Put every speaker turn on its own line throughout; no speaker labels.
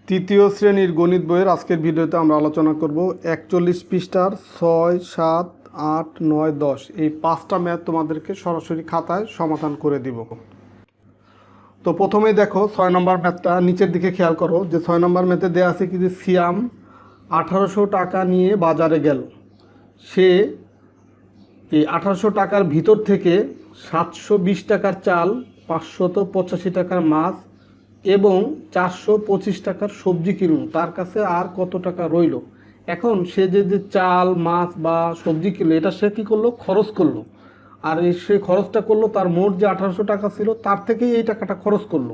তৃতীয় শ্রেণীর গণিত বইয়ের আজকের ভিডিওতে আমরা আলোচনা করব 41 পৃষ্ঠার 6, 7, 8, 9, 10 এই 5টা ম্যাথ তোমাদেরকে সরাসরি খাতায় সমাধান করে দিব। তো প্রথমেই দেখো 6 নম্বর ম্যাথটা নিচের দিকে খেয়াল করো যে 6 নম্বর ম্যাথে দেওয়া আছে কি যে সিয়াম 1800 টাকা নিয়ে বাজারে গেল। সে এই 1800 টাকার ভিতর থেকে 720 টাকার চাল, 585 টাকার মাছ এবং 425 টাকার সবজি কিনল। তার কাছে আর কত টাকা রইল? এখন সে যে চাল, মাছ বা সবজি কিনলো, এটা সে কী করলো? খরচ করলো। আর সে খরচটা করলো তার মোট যে 1800 টাকা ছিল তার থেকেই এই টাকাটা খরচ করলো।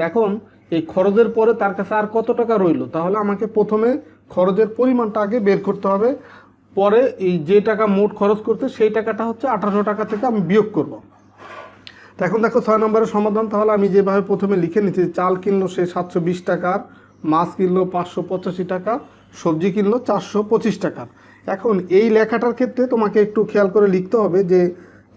এখন এই খরচের পরে তার কাছে আর কত টাকা রইল? তাহলে আমাকে প্রথমে খরচের পরিমাণটা আগে বের করতে হবে, পরে এই যে টাকা মোট খরচ করতে সেই টাকাটা হচ্ছে 1800 টাকা থেকে আমি বিয়োগ করব। তো এখন দেখো 6 নম্বরের সমাধান। তাহলে আমি যেভাবে প্রথমে লিখে নিচ্ছি, চাল কিনলো সে 720 টাকার, মাছ কিনলো 585 টাকা, সবজি কিনলো 425 টাকার। এখন এই লেখাটার ক্ষেত্রে তোমাকে একটু খেয়াল করে লিখতে হবে যে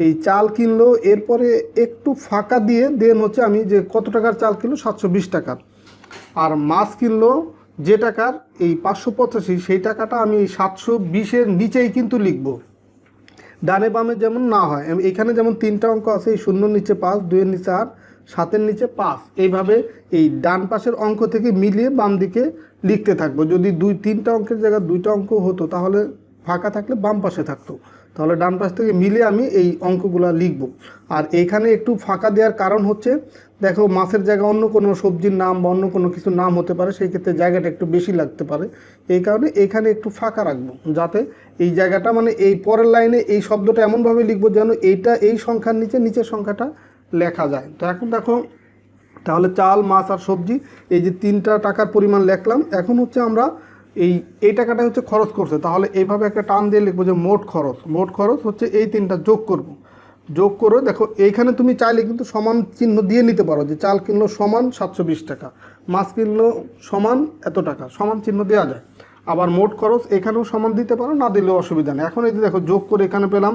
এই চাল কিনলো, এরপরে একটু ফাঁকা দিয়ে দেন হচ্ছে আমি যে কত টাকার চাল কিনলো 720 টাকার, আর মাছ কিনলো যে টাকার এই 585 সেই টাকাটা আমি 720-এর নিচেই কিন্তু লিখবো, ডানে বামে যেমন না হয়। এখানে যেমন 3টা অঙ্ক আছে, এই 0-এর নিচে 5, 2-এর নিচে 8, 7-এর নিচে 5, এইভাবে এই ডান পাশের অঙ্ক থেকে মিলিয়ে বাম দিকে লিখতে থাকবো। যদি 2-3টা অঙ্কের জায়গায় 2টা অঙ্ক হতো তাহলে ফাঁকা থাকলে বাম পাশে থাকতো, তাহলে ডান পাশ থেকে মিলিয়ে আমি এই অঙ্কগুলো লিখব। আর এইখানে একটু ফাঁকা দেওয়ার কারণ হচ্ছে, দেখো মাছের জায়গায় অন্য কোনো সবজির নাম বা অন্য কোনো কিছুর নাম হতে পারে, সেই ক্ষেত্রে জায়গাটা একটু বেশি লাগতে পারে। এই কারণে এইখানে একটু ফাঁকা রাখবো, যাতে এই জায়গাটা মানে এই পরের লাইনে এই শব্দটা এমনভাবে লিখবো যেন এইটা এই সংখ্যার নিচে নিচের সংখ্যাটা লেখা যায়। তো এখন দেখো তাহলে চাল, মাছ আর সবজি এই যে 3টা টাকার পরিমাণ লিখলাম। এখন হচ্ছে আমরা এই টাকাটা হচ্ছে খরচ করছে, তাহলে এইভাবে একটা টান দিয়ে লিখবো যে মোট খরচ। মোট খরচ হচ্ছে এই 3টা যোগ করব। যোগ করে দেখো এইখানে তুমি চাইলে কিন্তু সমান চিহ্ন দিয়ে নিতে পারো, যে চাল কিনলো সমান 720 টাকা, মাছ কিনলো সমান এত টাকা, সমান চিহ্ন দেওয়া যায়। আবার মোট খরচ এখানেও সমান দিতে পারো, না দিলেও অসুবিধা নেই। এখন এই যে দেখো যোগ করে এখানে পেলাম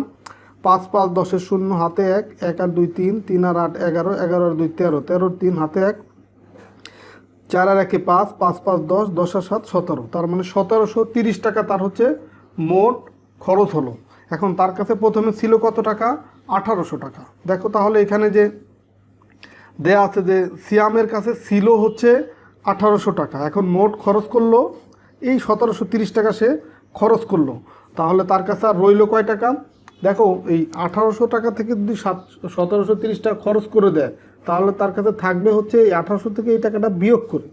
5 5 10-এর 0 হাতে 1, 1 আর 2 3, 3 আর 8 11, 11 আর 2 13, 13 3 হাতে 1, 4 আর 1 5, 5 5 10, 10 আর 7 17, তার মানে 1730 টাকা তার হচ্ছে মোট খরচ হলো। এখন তার কাছে প্রথমে ছিল কত টাকা? 1800 টাকা। দেখো তাহলে এখানে যে দেয়া আছে যে সিয়ামের কাছে ছিল হচ্ছে 1800 টাকা, এখন মোট খরচ করলো এই 1730 টাকা সে খরচ করলো। তাহলে তার কাছে আর রইল কয় টাকা? দেখো এই 1800 টাকা থেকে যদি 1730 টাকা খরচ করে দেয় তাহলে তার কাছে থাকবে হচ্ছে এই 1800 থেকে এই টাকাটা বিয়োগ করে।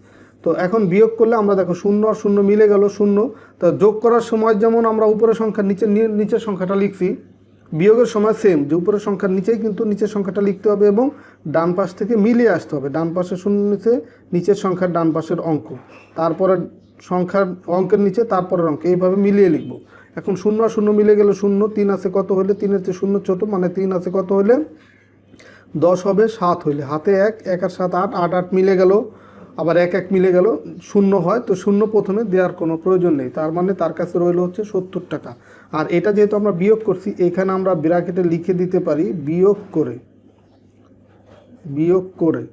তো এখন বিয়োগ করলে আমরা দেখো 0 আর 0 মিলে গেল 0। তো যোগ করার সময় যেমন আমরা উপরের সংখ্যার নিচের সংখ্যাটা লিখছি, বিয়োগের সময় সেম, যে উপরের সংখ্যার নিচেই কিন্তু নিচের সংখ্যাটা লিখতে হবে এবং ডান পাশ থেকে মিলিয়ে আসতে হবে। ডান পাশের 0 নিচে নিচের সংখ্যার ডান পাশের অঙ্ক, তারপরে সংখ্যার অঙ্কের নিচে তারপরের অঙ্ক, এইভাবে মিলিয়ে লিখব। এখন 0 আর 0 মিলে গেল 0, 3 আছে কত হলে 3-এর চেয়ে 0 ছোটো, মানে 3 আছে কত হলে 10 হবে, 7 হইলে হাতে 1, 1 আর 7 8, 8 8 মিলে গেল, আবার 1 1 মিলে গেল 0 হয়। তো 0 প্রথমে দেওয়ার কোনো প্রয়োজন নেই, তার মানে তার কাছে রইল হচ্ছে 70 টাকা। আর এটা যেহেতু আমরা বিয়োগ করছি, এখানে আমরা ব্র্যাকেটে লিখে দিতে পারি বিয়োগ করে, বিয়োগ করে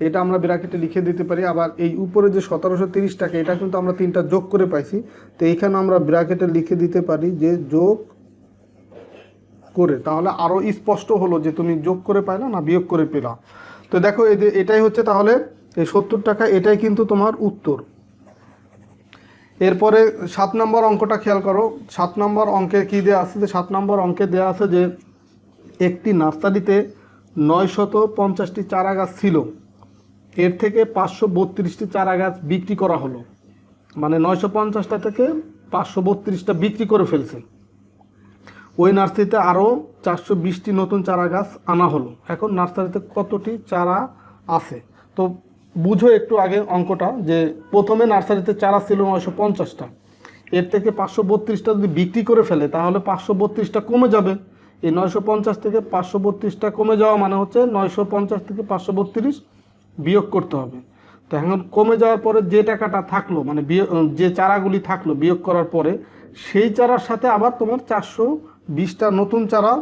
এটা আমরা ব্র্যাকেটে লিখে দিতে পারি। আবার এই উপরে যে 1730 টাকা এটা কিন্তু আমরা 3টা যোগ করে পাইছি, তো এইখানে আমরা ব্র্যাকেটে লিখে দিতে পারি যে যোগ করে, তাহলে আরও স্পষ্ট হলো যে তুমি যোগ করে পাইলা না বিয়োগ করে পেলা। তো দেখো এটাই হচ্ছে তাহলে এই 70 টাকা, এটাই কিন্তু তোমার উত্তর। এরপরে 7 নম্বর অঙ্কটা খেয়াল করো। 7 নম্বর অঙ্কে কী দেওয়া আছে? যে 7 নম্বর অঙ্কে দেওয়া আছে যে একটি নার্সারিতে 950টি চারা গাছ ছিল, এর থেকে 532টি চারা গাছ বিক্রি করা হলো, মানে 950টা থেকে 532টা বিক্রি করে ফেলছে। ওই নার্সারিতে আরও 420টি নতুন চারা গাছ আনা হলো। এখন নার্সারিতে কতটি চারা আছে? তো বুঝো একটু আগে অঙ্কটা, যে প্রথমে নার্সারিতে চারা ছিল 950টা, এর থেকে 532টা যদি বিক্রি করে ফেলে তাহলে 532টা কমে যাবে। এই 950 থেকে 532টা কমে যাওয়া মানে হচ্ছে 950 থেকে 532 বিয়োগ করতে হবে। তো এখন কমে যাওয়ার পরে যে টাকাটা থাকলো, মানে যে চারাগুলি থাকলো বিয়োগ করার পরে, সেই চারার সাথে আবার তোমার 420টা নতুন চারা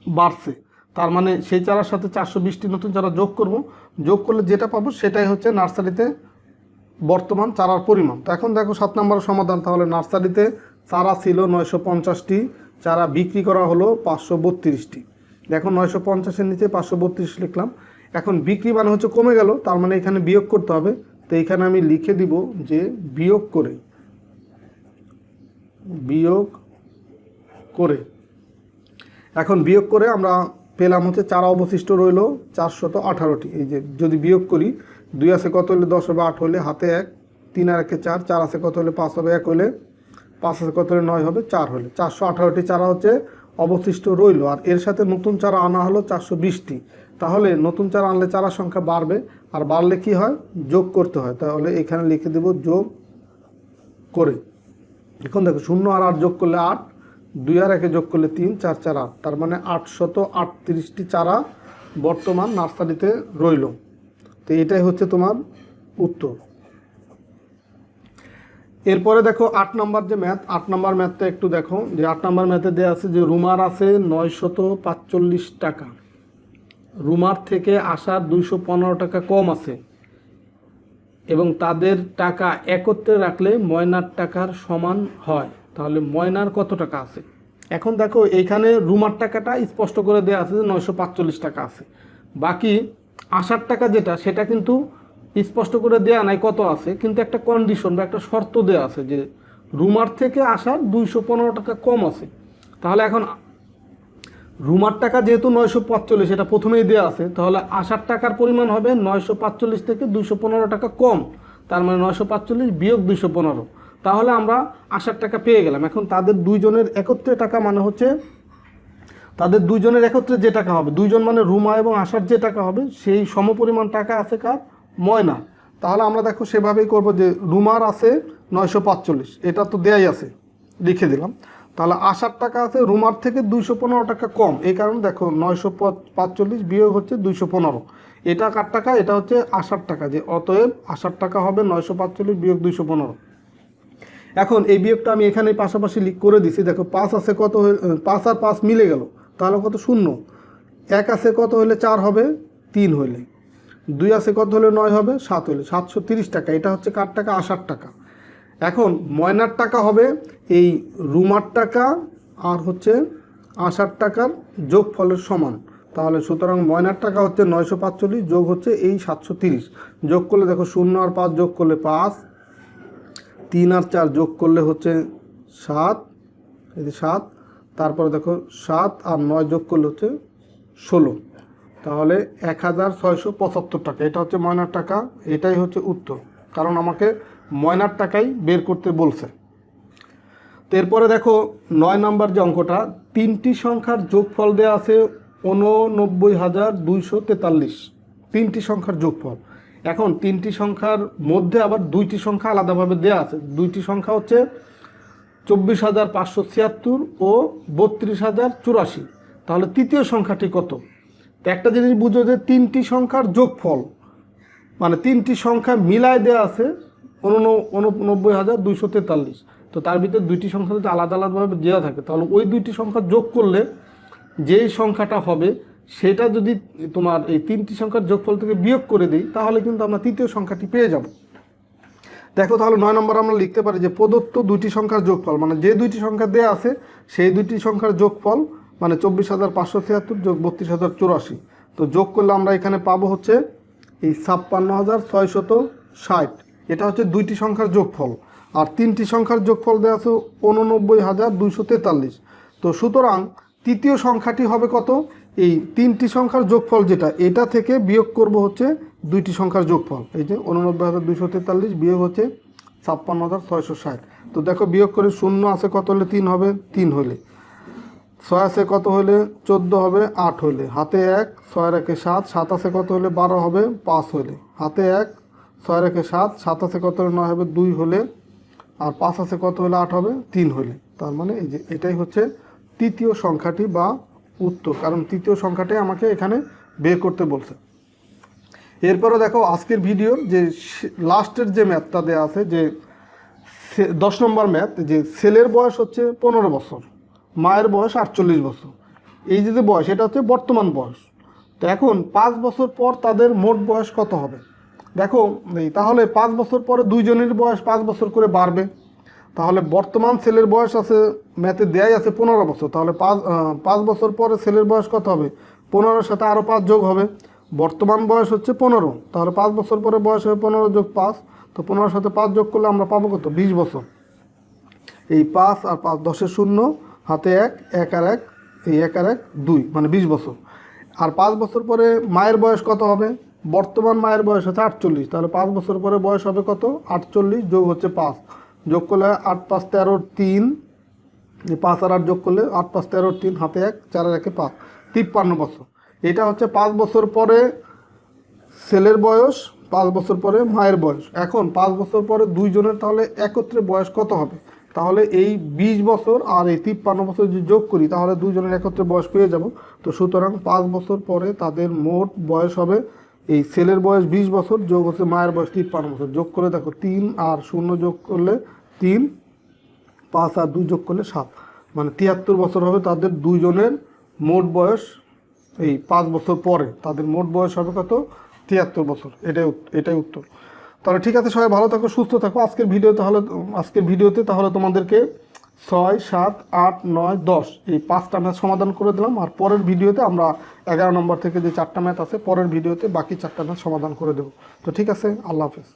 বাড়ছে। তার মানে সেই চারার সাথে 420টি নতুন চারা যোগ করব, যোগ করলে যেটা পাবো সেটাই হচ্ছে নার্সারিতে বর্তমান চারার পরিমাণ। তো এখন দেখো 7 নম্বরের সমাধান। তাহলে নার্সারিতে চারা ছিল 950টি, চারা বিক্রি করা হলো 532টি। দেখো 950-এর নিচে 532 লিখলাম। এখন বিক্রি মানে হচ্ছে কমে গেল, তার মানে এখানে বিয়োগ করতে হবে। তো এখানে আমি লিখে দিব যে বিয়োগ করে এখন বিয়োগ করে আমরা পেলাম হচ্ছে চারা অবশিষ্ট রইল 418টি। এই যে যদি বিয়োগ করি, 2 আছে কত হলে 10 হবে, 8 হলে হাতে 1, 3 আর 1 4, 4 আছে কত হলে 5 হবে, 1 হলে 5 আছে কত হলে 9 হবে, 4 হলে 418টি চারা হচ্ছে অবশিষ্ট রইল। আর এর সাথে নতুন চারা আনা হলো 420টি। তাহলে নতুন চারা আনলে চারার সংখ্যা বাড়বে, আর বাড়লে কি হয়, যোগ করতে হয়। তাহলে এখানে লিখে দেব যোগ করে। এখন দেখো 0 আর 8 যোগ করলে 8, 2 আর 1 যোগ করলে 3, 4 4 8, তার মানে 838টি চারা বর্তমান নার্সারিতে রইল। তো এটাই হচ্ছে তোমার উত্তর। এরপরে দেখো 8 নম্বর যে ম্যাথ, 8 নম্বর ম্যাথটা একটু দেখো। যে 8 নম্বর ম্যাথে দেওয়া আছে যে রুমার আছে 945 টাকা, রুমার থেকে আসার 215 টাকা কম আছে এবং তাদের টাকা একত্রে রাখলে ময়নার টাকার সমান হয়। তাহলে ময়নার কত টাকা আছে? এখন দেখো এইখানে রুমার টাকাটা স্পষ্ট করে দেওয়া আছে যে 945 টাকা আছে, বাকি আসার টাকা যেটা সেটা কিন্তু স্পষ্ট করে দেয়া নাই কত আছে, কিন্তু একটা কন্ডিশন বা একটা শর্ত দেওয়া আছে যে রুমার থেকে আসার 215 টাকা কম আছে। তাহলে এখন রুমার টাকা যেহেতু 945, এটা প্রথমেই দেওয়া আছে, তাহলে আসার টাকার পরিমাণ হবে 945 থেকে 215 টাকা কম, তার মানে 945 বিয়োগ 215। তাহলে আমরা আসার টাকা পেয়ে গেলাম। এখন তাদের দুইজনের একত্রে টাকা মানে হচ্ছে তাদের দুইজনের একত্রে যে টাকা হবে, দুইজন মানে রুমা এবং আসার যে টাকা হবে, সেই সমপরিমাণ টাকা আছে কার? ময়না। তাহলে আমরা দেখো সেভাবেই করব যে রুমার আছে 945, এটা তো দেয়াই আছে, লিখে দিলাম। তাহলে আসার টাকা আছে রুমার থেকে 215 টাকা কম, এই কারণে দেখো 945 বিয়োগ হচ্ছে 215। এটা কার টাকা? এটা হচ্ছে আসার টাকা, যে অতএব আসার টাকা হবে 945 বিয়োগ 215। এখন এই বিয়োগটা আমি এখানে পাশাপাশি করে দিছি। দেখো 5 আছে কত, 5 আর 5 মিলে গেল, তাহলে কত? 0। 1 আছে কত হলে 4 হবে? 3 হইলে। 2 আছে কত হলে 9 হবে? 7 হলে। 730 টাকা, এটা হচ্ছে কার টাকা? আসার টাকা। এখন ময়নার টাকা হবে এই রুমার টাকা আর হচ্ছে আসার টাকার যোগফলের সমান। তাহলে সুতরাং ময়নার টাকা হচ্ছে 945 যোগ হচ্ছে এই 730, যোগ করলে দেখো 0 আর 5 যোগ করলে 5, 3 আর 4 যোগ করলে হচ্ছে 7, এই যে 7, তারপরে দেখো 7 আর 9 যোগ করলে হচ্ছে 16, তাহলে 1675 টাকা, এটা হচ্ছে ময়নার টাকা। এটাই হচ্ছে উত্তর, কারণ আমাকে ময়নার টাকাই বের করতে বলছে। তো এরপরে দেখো 9 নম্বর যে অঙ্কটা, 3টি সংখ্যার যোগফল দেওয়া আছে 89,243, 3টি সংখ্যার যোগফল। এখন 3টি সংখ্যার মধ্যে আবার 2টি সংখ্যা আলাদাভাবে দেওয়া আছে। 2টি সংখ্যা হচ্ছে 24,576 ও 32,084। তাহলে তৃতীয় সংখ্যাটি কত? তো একটা জিনিস বুঝো যে 3টি সংখ্যার যোগফল মানে 3টি সংখ্যা মিলায় দেওয়া আছে 89,243। তো তার ভিতরে 2টি সংখ্যা যদি আলাদা আলাদাভাবে দেওয়া থাকে, তাহলে ওই 2টি সংখ্যা যোগ করলে যেই সংখ্যাটা হবে সেটা যদি তোমার এই 3টি সংখ্যার যোগফল থেকে বিয়োগ করে দিই, তাহলে কিন্তু আমরা তৃতীয় সংখ্যাটি পেয়ে যাব। দেখো তাহলে 9 নম্বর আমরা লিখতে পারি যে প্রদত্ত 2টি সংখ্যার যোগফল, মানে যে 2টি সংখ্যা দেওয়া আছে সেই 2টি সংখ্যার যোগফল মানে 24,576 যোগ 32,084। তো যোগ করলে আমরা এখানে পাবো হচ্ছে এই 56,660, এটা হচ্ছে 2টি সংখ্যার যোগফল। আর 3টি সংখ্যার যোগফল দেওয়া আছে 89,243। তো সুতরাং তৃতীয় সংখ্যাটি হবে কত? এই 3টি সংখ্যার যোগফল যেটা, এটা থেকে বিয়োগ করব হচ্ছে 2টি সংখ্যার যোগফল। এই যে 89,243 বিয়োগ হচ্ছে 56,660। তো দেখো বিয়োগ করে 0 আছে কত হলে 3 হবে? 3 হলে। 6 আছে কত হলে? 14 হবে, 8 হলে। হাতে 1, 6 আর 1 7, 7 আছে কত হলে? 12 হবে, 5 হলে। হাতে 1, 6 আর 1 7, 7 আছে কত হলে? 9 হবে, 2 হলে। আর 5 আছে কত হলে? 8 হবে, 3 হলে। তার মানে এই যে এটাই হচ্ছে তৃতীয় সংখ্যাটি বা উত্তর, কারণ তৃতীয় সংখ্যাটাই আমাকে এখানে বের করতে বলছে। এরপরে দেখো আজকের ভিডিওর যে লাস্টের যে ম্যাথটা দেওয়া আছে, যে 10 নম্বর ম্যাথ, যে ছেলের বয়স হচ্ছে 15 বছর, মায়ের বয়স 48 বছর। এই যে বয়স, এটা হচ্ছে বর্তমান বয়স। তো এখন 5 বছর পর তাদের মোট বয়স কত হবে? দেখো তাহলে 5 বছর পরে দুইজনের বয়স 5 বছর করে বাড়বে। তাহলে বর্তমান ছেলের বয়স আছে, ম্যাথে দেয়াই আছে 15 বছর। তাহলে 5 বছর পরে ছেলের বয়স কত হবে? 15-র সাথে আরও 5 যোগ হবে। বর্তমান বয়স হচ্ছে 15, তাহলে 5 বছর পরে বয়স হবে 15 যোগ 5। তো 15-র সাথে 5 যোগ করলে আমরা পাবো কত? 20 বছর। এই 5 আর 5, 10-এর 0, হাতে 1, 1 আর 1, এই 1 আর 1 2, মানে 20 বছর। আর 5 বছর পরে মায়ের বয়স কত হবে? বর্তমান মায়ের বয়স হচ্ছে 48, তাহলে 5 বছর পরে বয়স হবে কত? 48 যোগ হচ্ছে 5, যোগ করলে 8 5 13 3, 5 আর 8 যোগ করলে 8 5 13 3, হাতে 1, 4 আর 1 5, 53 বছর। এটা হচ্ছে 5 বছর পরে ছেলের বয়স, 5 বছর পরে মায়ের বয়স। এখন 5 বছর পরে দুইজনের তাহলে একত্রে বয়স কত হবে? তাহলে এই 20 বছর আর এই 53 বছর যদি যোগ করি তাহলে দুইজনের একত্রে বয়স পেয়ে যাব। তো সুতরাং 5 বছর পরে তাদের মোট বয়স হবে, এই ছেলের বয়স 20 বছর যোগ হচ্ছে মায়ের বয়স 53 বছর, যোগ করে দেখো 3 আর 0 যোগ করলে 3, 5 আর 2 যোগ করলে 7, মানে 73 বছর হবে তাদের দুইজনের মোট বয়স। এই 5 বছর পরে তাদের মোট বয়স হবে কত? 73 বছর। এটাই উত্তর। তাহলে ঠিক আছে, সবাই ভালো থাকো, সুস্থ থাকো। আজকের ভিডিওতে তাহলে তোমাদেরকে 6 7 8 9 10 এই 5টা ম্যাথ সমাধান করে দিলাম। আর পরের ভিডিওতে আমরা 11 নম্বর থেকে যে 4টা ম্যাথ আছে পরের ভিডিওতে বাকি 4টা ম্যাথ সমাধান করে দেবো। তো ঠিক আছে, আল্লাহ হাফেজ।